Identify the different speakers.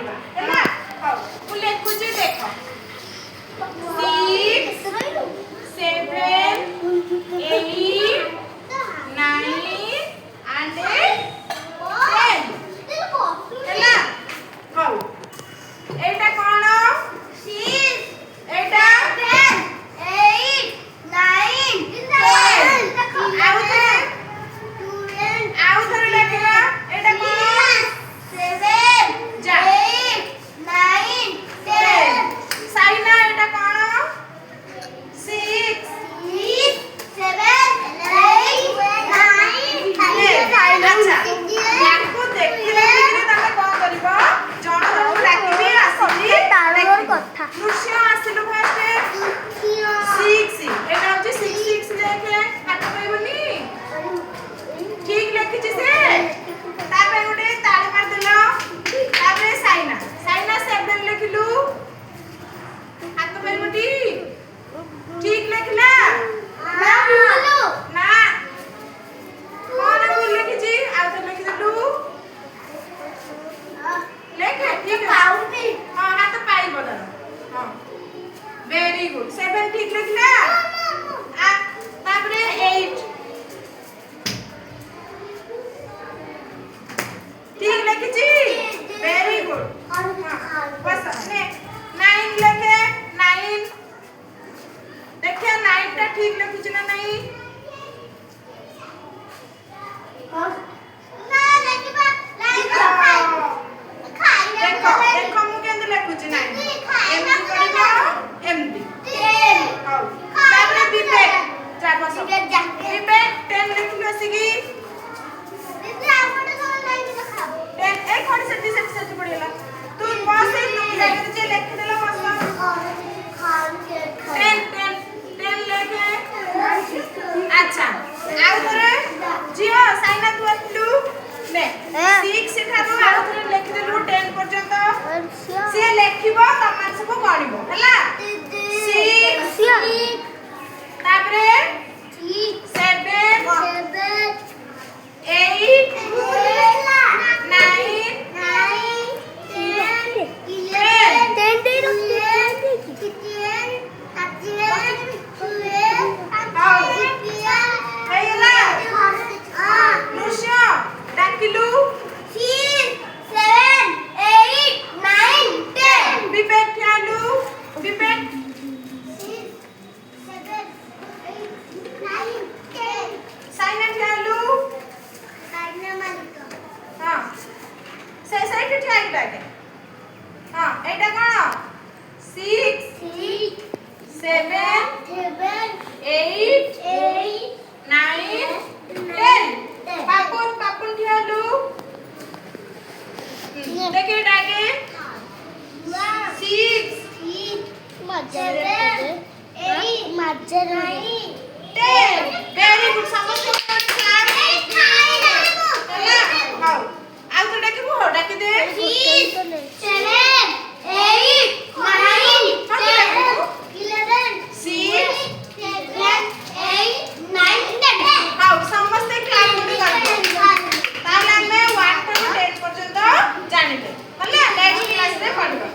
Speaker 1: पढ़िबा हैला हो मु लेखुची देखो 6 7 8 9 and 10 हैला हो एटा कोन 6 एटा 10 8 9 10 आउ थरे लेखिबा एटा कोन 7 जा 8 9 10 साइना एटा कोन 6 7 8 9 अच्छा याको देखिले कि तमे कोन करिबो जण जण डाकिबी आसीली तारर कथा दृश्य आसिलु फर्स्ट 6 एटा होची 6 लेखे हाथ पाइबनी ठीक लेखिछि से तापे गुटे ताली मार देलो तापे साइना साइना 7 लेखिलु हाथ पाइबटी ठीक लेखिला ना बोलो ना कोन भूल लिखिछि आ तो लिखि देलु लेख ठीक पाउती हां हाथ पाइबो दर हां वेरी गुड 7 ठीक लिखला आ तापरे 8 ठीक लिखिछि वेरी गुड बस ने 9 लिखे 9 देखिए 9 टा ठीक लिखिछि ना नहीं ना देखिबा देखो देखो मु केंद लिखुछि ना एमती करिबो एमती 10 हां तापरे बिबे जा बस बिबे 10 लिखलु आसीगी बिबे आपन तो लाइन लिखाबो 10 एक खड़ी सेटी पड़िला तू बस ए तुम जाके जे लिख देला बस 10 लेके अच्छा आउ थरे जियो साइना तू आतलु ने 6 सेठारो आउ थरे लिख देलु 10 पर्यंत से लेखिबो तमान सब गणिबो हला 6 तापरे 7 8 वेरी गुड समस्त आउ तो डाकिबो डाकी दे 7 8 9 10 11 6 7 8 9 10 हाउ समस्त क्लास में करबो ताले हमें 1 टू 10 पर्यंत जानिबे हला नेक्स्ट क्लास रे पढिबो।